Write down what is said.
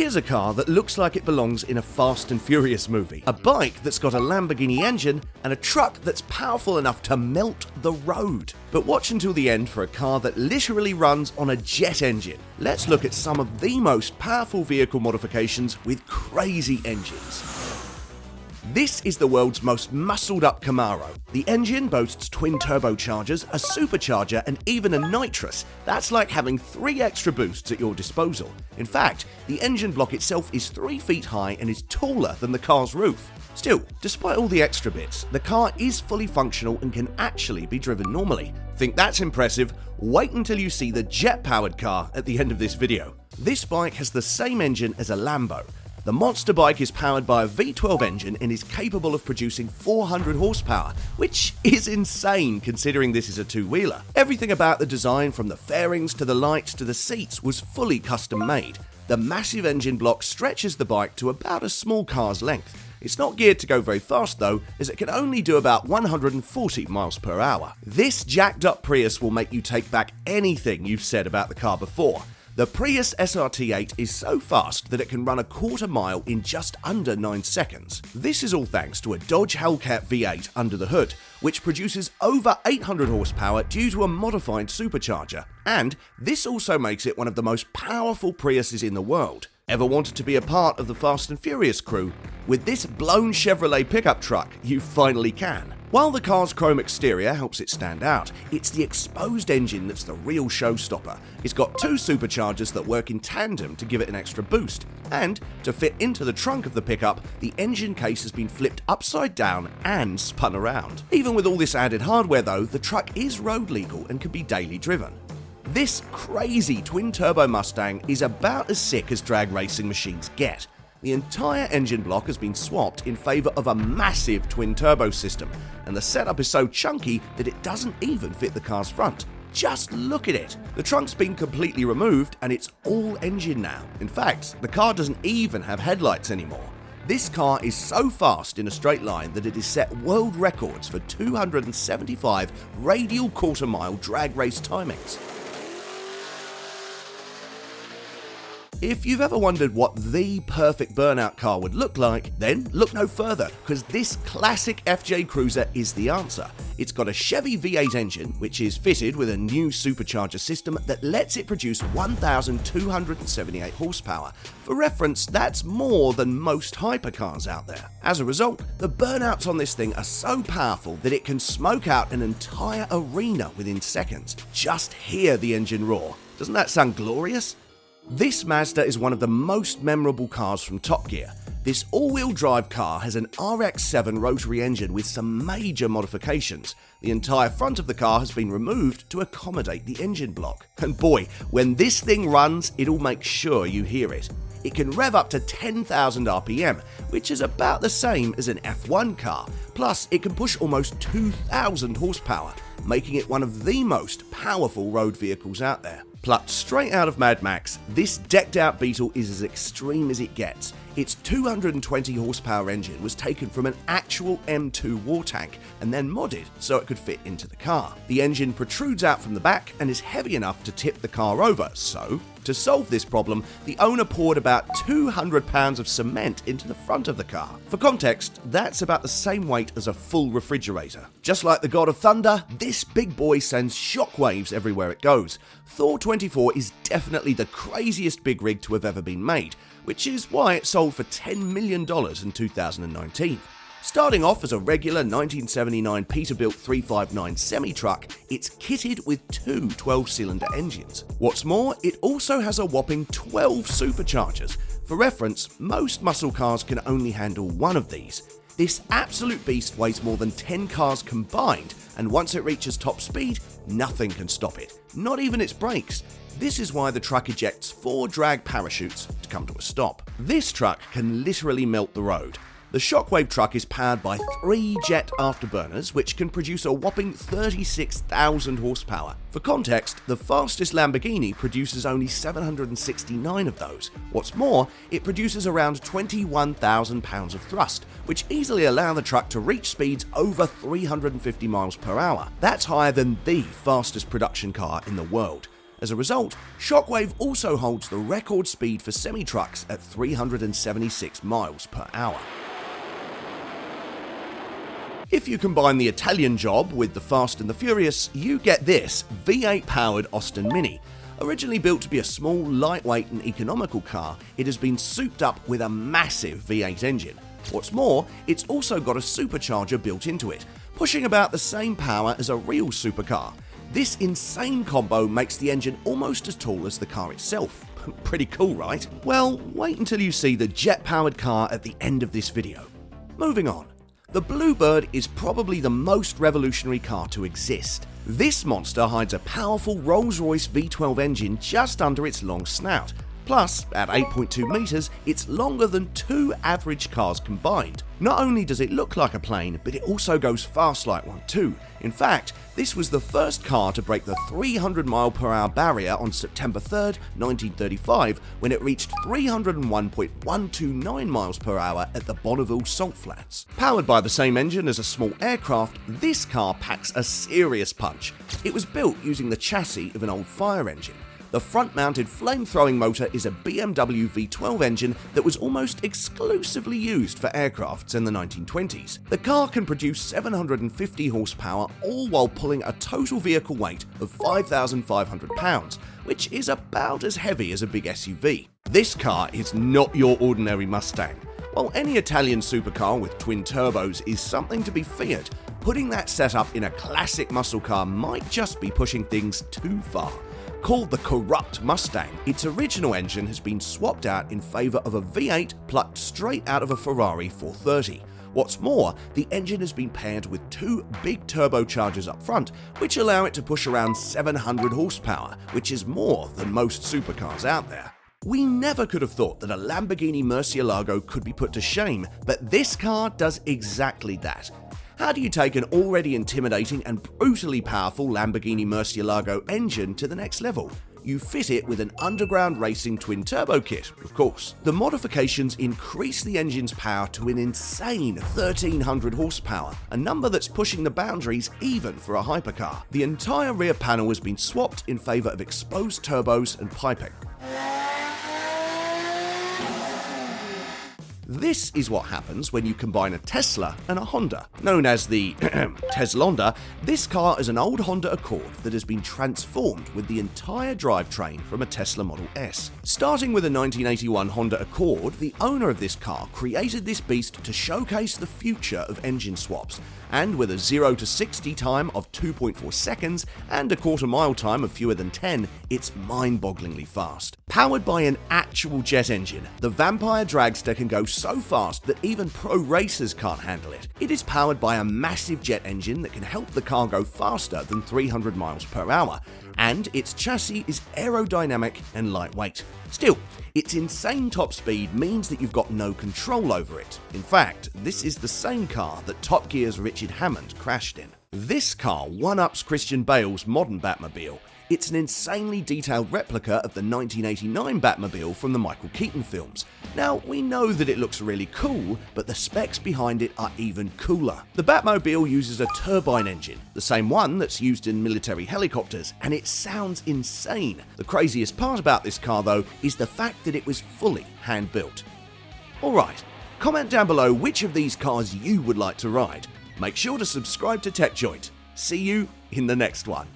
Here's a car that looks like it belongs in a Fast and Furious movie. A bike that's got a Lamborghini engine and a truck that's powerful enough to melt the road. But watch until the end for a car that literally runs on a jet engine. Let's look at some of the most powerful vehicle modifications with crazy engines. This is the world's most muscled-up Camaro. The engine boasts twin turbochargers, a supercharger, and even a nitrous. That's like having 3 extra boosts at your disposal. In fact, the engine block itself is 3 feet high and is taller than the car's roof. Still, despite all the extra bits, the car is fully functional and can actually be driven normally. Think that's impressive? Wait until you see the jet-powered car at the end of this video. This bike has the same engine as a Lambo. The monster bike is powered by a V12 engine and is capable of producing 400 horsepower, which is insane considering this is a two-wheeler. Everything about the design, from the fairings to the lights to the seats, was fully custom made. The massive engine block stretches the bike to about a small car's length. It's not geared to go very fast though, as it can only do about 140 miles per hour. This jacked up Prius will make you take back anything you've said about the car before. The Prius SRT8 is so fast that it can run a quarter mile in just under 9 seconds. This is all thanks to a Dodge Hellcat V8 under the hood, which produces over 800 horsepower due to a modified supercharger. And this also makes it one of the most powerful Priuses in the world. Ever wanted to be a part of the Fast and Furious crew? With this blown Chevrolet pickup truck, you finally can. While the car's chrome exterior helps it stand out, it's the exposed engine that's the real showstopper. It's got 2 superchargers that work in tandem to give it an extra boost. And to fit into the trunk of the pickup, the engine case has been flipped upside down and spun around. Even with all this added hardware though, the truck is road legal and can be daily driven. This crazy twin-turbo Mustang is about as sick as drag racing machines get. The entire engine block has been swapped in favour of a massive twin-turbo system, and the setup is so chunky that it doesn't even fit the car's front. Just look at it! The trunk's been completely removed and it's all engine now. In fact, the car doesn't even have headlights anymore. This car is so fast in a straight line that it has set world records for 275 radial quarter-mile drag race timings. If you've ever wondered what the perfect burnout car would look like, then look no further, because this classic FJ Cruiser is the answer. It's got a Chevy V8 engine, which is fitted with a new supercharger system that lets it produce 1,278 horsepower. For reference, that's more than most hypercars out there. As a result, the burnouts on this thing are so powerful that it can smoke out an entire arena within seconds. Just hear the engine roar. Doesn't that sound glorious? This Mazda is one of the most memorable cars from Top Gear. This all-wheel drive car has an RX-7 rotary engine with some major modifications. The entire front of the car has been removed to accommodate the engine block. And boy, when this thing runs, it'll make sure you hear it. It can rev up to 10,000 RPM, which is about the same as an F1 car. Plus, it can push almost 2,000 horsepower, making it one of the most powerful road vehicles out there. Plucked straight out of Mad Max, this decked-out Beetle is as extreme as it gets. Its 220 horsepower engine was taken from an actual M2 war tank and then modded so it could fit into the car. The engine protrudes out from the back and is heavy enough to tip the car over, so to solve this problem, the owner poured about 200 pounds of cement into the front of the car. For context, that's about the same weight as a full refrigerator. Just like the God of Thunder, this big boy sends shockwaves everywhere it goes. Thor 24 is definitely the craziest big rig to have ever been made, which is why it sold for $10 million in 2019. Starting off as a regular 1979 Peterbilt 359 semi-truck, it's kitted with 2 12-cylinder engines. What's more, it also has a whopping 12 superchargers. For reference, most muscle cars can only handle one of these. This absolute beast weighs more than 10 cars combined, and once it reaches top speed, nothing can stop it, not even its brakes. This is why the truck ejects 4 drag parachutes to come to a stop. This truck can literally melt the road. The Shockwave truck is powered by 3 jet afterburners, which can produce a whopping 36,000 horsepower. For context, the fastest Lamborghini produces only 769 of those. What's more, it produces around 21,000 pounds of thrust, which easily allow the truck to reach speeds over 350 miles per hour. That's higher than the fastest production car in the world. As a result, Shockwave also holds the record speed for semi-trucks at 376 miles per hour. If you combine the Italian job with the Fast and the Furious, you get this V8-powered Austin Mini. Originally built to be a small, lightweight and economical car, it has been souped up with a massive V8 engine. What's more, it's also got a supercharger built into it, pushing about the same power as a real supercar. This insane combo makes the engine almost as tall as the car itself. Pretty cool, right? Well, wait until you see the jet-powered car at the end of this video. Moving on. The Bluebird is probably the most revolutionary car to exist. This monster hides a powerful Rolls-Royce V12 engine just under its long snout. Plus, at 8.2 meters, it's longer than 2 average cars combined. Not only does it look like a plane, but it also goes fast like one too. In fact, this was the first car to break the 300 mph barrier on September 3rd, 1935, when it reached 301.129 miles per hour at the Bonneville Salt Flats. Powered by the same engine as a small aircraft, this car packs a serious punch. It was built using the chassis of an old fire engine. The front-mounted flame-throwing motor is a BMW V12 engine that was almost exclusively used for aircrafts in the 1920s. The car can produce 750 horsepower, all while pulling a total vehicle weight of 5,500 pounds, which is about as heavy as a big SUV. This car is not your ordinary Mustang. While any Italian supercar with twin turbos is something to be feared, putting that setup in a classic muscle car might just be pushing things too far. Called the corrupt Mustang, its original engine has been swapped out in favour of a V8 plucked straight out of a Ferrari 430. What's more, the engine has been paired with 2 big turbochargers up front, which allow it to push around 700 horsepower, which is more than most supercars out there. We never could have thought that a Lamborghini Murcielago could be put to shame, but this car does exactly that. How do you take an already intimidating and brutally powerful Lamborghini Murcielago engine to the next level? You fit it with an underground racing twin-turbo kit, of course. The modifications increase the engine's power to an insane 1,300 horsepower, a number that's pushing the boundaries even for a hypercar. The entire rear panel has been swapped in favour of exposed turbos and piping. This is what happens when you combine a Tesla and a Honda. Known as the Teslonda, this car is an old Honda Accord that has been transformed with the entire drivetrain from a Tesla Model S. Starting with a 1981 Honda Accord, the owner of this car created this beast to showcase the future of engine swaps. And with a 0 to 60 time of 2.4 seconds and a quarter-mile time of fewer than 10, it's mind-bogglingly fast. Powered by an actual jet engine, the Vampire dragster can go so fast that even pro racers can't handle it. It is powered by a massive jet engine that can help the car go faster than 300 miles per hour, and its chassis is aerodynamic and lightweight. Still, its insane top speed means that you've got no control over it. In fact, this is the same car that Top Gear's Richard Hammond crashed in. This car one-ups Christian Bale's modern Batmobile. It's an insanely detailed replica of the 1989 Batmobile from the Michael Keaton films. Now, we know that it looks really cool, but the specs behind it are even cooler. The Batmobile uses a turbine engine, the same one that's used in military helicopters, and it sounds insane. The craziest part about this car, though, is the fact that it was fully hand-built. Alright, comment down below which of these cars you would like to ride. Make sure to subscribe to TechJoint. See you in the next one.